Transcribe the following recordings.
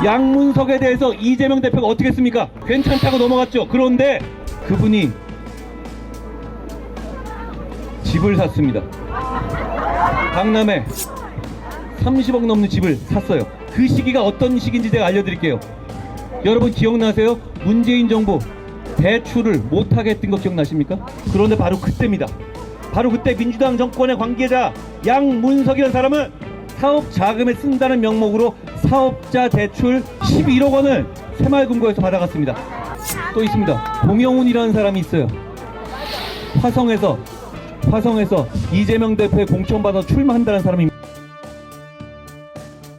양문석에 대해서 이재명 대표가 어떻게 했습니까? 괜찮다고 넘어갔죠. 그런데 그분이 집을 샀습니다. 강남에 30억 넘는 집을 샀어요. 그 시기가 어떤 시기인지 제가 알려드릴게요. 여러분 기억나세요? 문재인 정부 대출을 못하게 했던 거 기억나십니까? 그런데 바로 그때입니다. 바로 그때 민주당 정권의 관계자 양문석이라는 사람은 사업 자금에 쓴다는 명목으로 사업자 대출 11억 원을 새마을금고에서 받아갔습니다. 또 있습니다. 공영훈이라는 사람이 있어요. 화성에서 이재명 대표의 공천받아 출마한다는 사람입니다.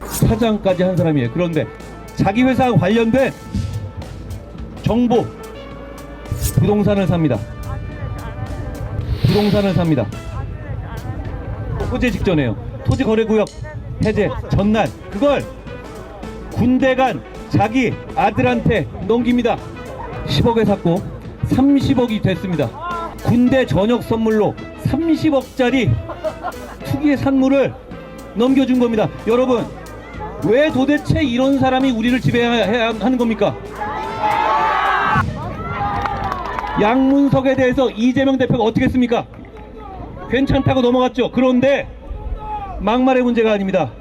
사장까지 한 사람이에요. 그런데 자기 회사와 관련된 정보 부동산을 삽니다. 호재 직전에요. 토지거래구역 해제 전날 그걸 군대 간 자기 아들한테 넘깁니다. 10억에 샀고 30억이 됐습니다. 군대 전역 선물로 30억짜리 투기의 산물을 넘겨준 겁니다. 여러분 왜 도대체 이런 사람이 우리를 지배해야 하는 겁니까? 양문석에 대해서 이재명 대표가 어떻게 했습니까? 괜찮다고 넘어갔죠. 그런데 막말의 문제가 아닙니다.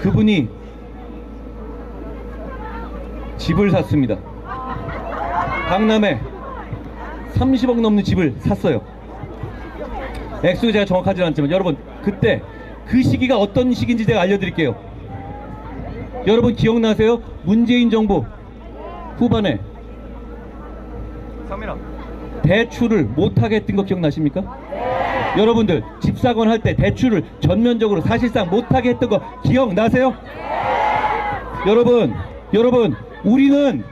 그분이 집을 샀습니다. 강남에 30억 넘는 집을 샀어요. 액수가 제가 정확하지 않지만 여러분 그때 그 시기가 어떤 시기인지 제가 알려드릴게요. 여러분 기억나세요? 문재인 정부 후반에 대출을 못하게 했던 거 기억나십니까? 여러분들 집사건 할 때 대출을 전면적으로 사실상 못하게 했던 거 기억나세요? 여러분 우리는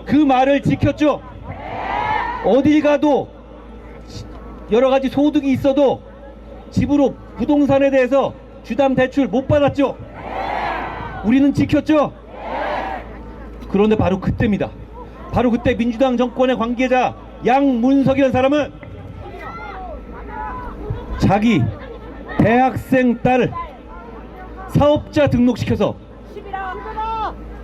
그 말을 지켰죠. 어딜 가도 여러가지 소득이 있어도 집으로 부동산에 대해서 주담 대출 못 받았죠. 우리는 지켰죠. 그런데 바로 그때입니다. 바로 그때 민주당 정권의 관계자 양문석이라는 사람은 자기 대학생 딸을 사업자 등록시켜서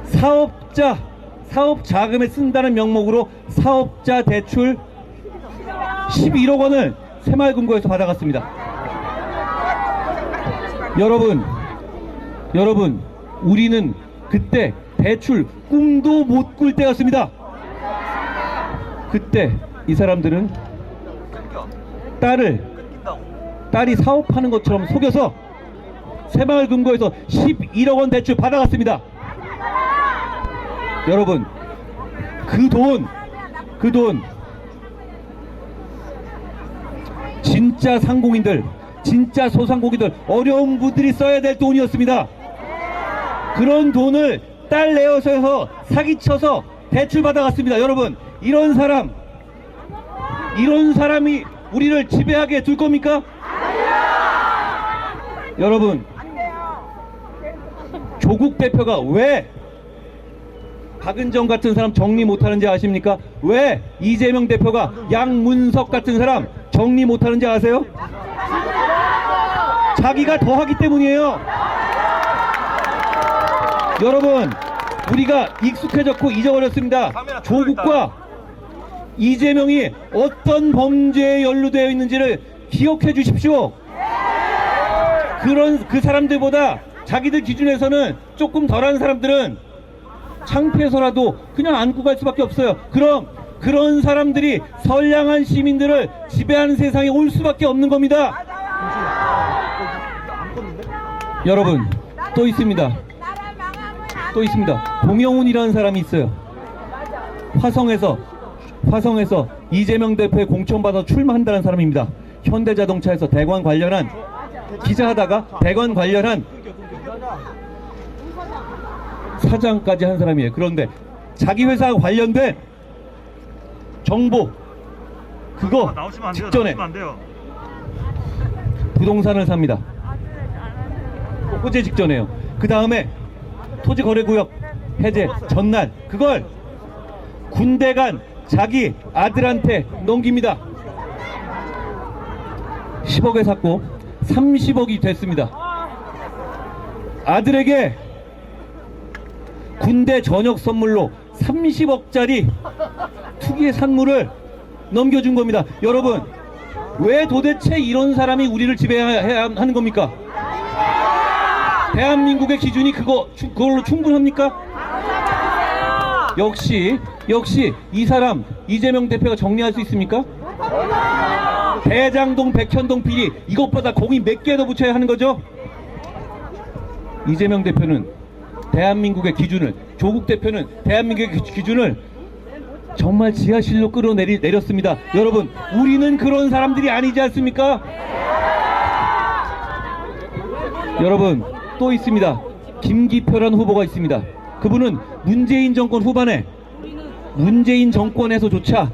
사업 자금에 쓴다는 명목으로 사업자 대출 11억 원을 새마을금고에서 받아갔습니다. 여러분 우리는 그때 대출 꿈도 못 꿀 때였습니다. 그때 이 사람들은 딸이 사업하는 것처럼 속여서 새마을금고에서 11억 원 대출 받아갔습니다. 여러분 그 돈 진짜 상공인들 진짜 소상공인들 어려운 분들이 써야 될 돈이었습니다. 그런 돈을 딸 내어서 사기쳐서 대출 받아갔습니다. 여러분 이런 사람이 우리를 지배하게 둘 겁니까? 여러분 조국 대표가 왜 박은정 같은 사람 정리 못하는지 아십니까? 왜 이재명 대표가 양문석 같은 사람 정리 못하는지 아세요? 자기가 더 하기 때문이에요. 여러분 우리가 익숙해졌고 잊어버렸습니다. 조국과 이재명이 어떤 범죄에 연루되어 있는지를 기억해 주십시오. 그 사람들보다 자기들 기준에서는 조금 덜한 사람들은 창피해서라도 그냥 안고 갈 수밖에 없어요. 그럼 그런 사람들이 선량한 시민들을 지배하는 세상에 올 수밖에 없는 겁니다. 여러분 또 있습니다. 공영훈이라는 사람이 있어요. 화성에서 이재명 대표의 공천받아 출마한다는 사람입니다. 현대자동차에서 대관 관련한 기자하다가 대관 관련한 사장까지 한 사람이에요. 그런데 자기 회사와 관련된 정보 그거 직전에 부동산을 삽니다. 호재 직전에요. 그 다음에 토지거래구역 해제 전날 그걸 군대 간 자기 아들한테 넘깁니다. 10억에 샀고 30억이 됐습니다. 아들에게 군대 전역 선물로 30억짜리 투기의 산물을 넘겨준 겁니다. 여러분, 왜 도대체 이런 사람이 우리를 지배해야 하는 겁니까? 대한민국의 기준이 그걸로 충분합니까? 역시 이 사람 이재명 대표가 정리할 수 있습니까? 대장동, 백현동 비리 이것보다 공이 몇 개 더 붙여야 하는 거죠? 이재명 대표는 대한민국의 기준을, 조국 대표는 대한민국의 기준을 정말 지하실로 끌어내렸습니다. 여러분, 우리는 그런 사람들이 아니지 않습니까? 여러분, 또 있습니다. 김기표라는 후보가 있습니다. 그분은 문재인 정권 후반에 문재인 정권에서조차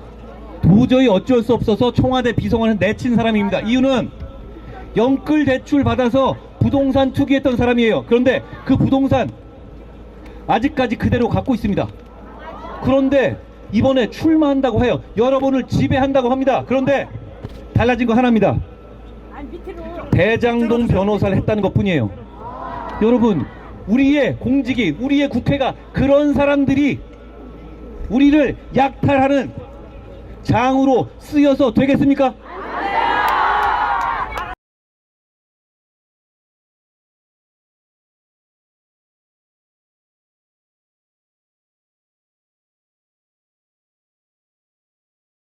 도저히 어쩔 수 없어서 청와대 비서관을 내친 사람입니다. 이유는 영끌 대출 받아서 부동산 투기했던 사람이에요. 그런데 그 부동산 아직까지 그대로 갖고 있습니다. 그런데 이번에 출마한다고 해요. 여러분을 지배한다고 합니다. 그런데 달라진 거 하나입니다. 대장동 변호사를 했다는 것 뿐이에요. 여러분, 우리의 공직이, 우리의 국회가 그런 사람들이 우리를 약탈하는 장으로 쓰여서 되겠습니까?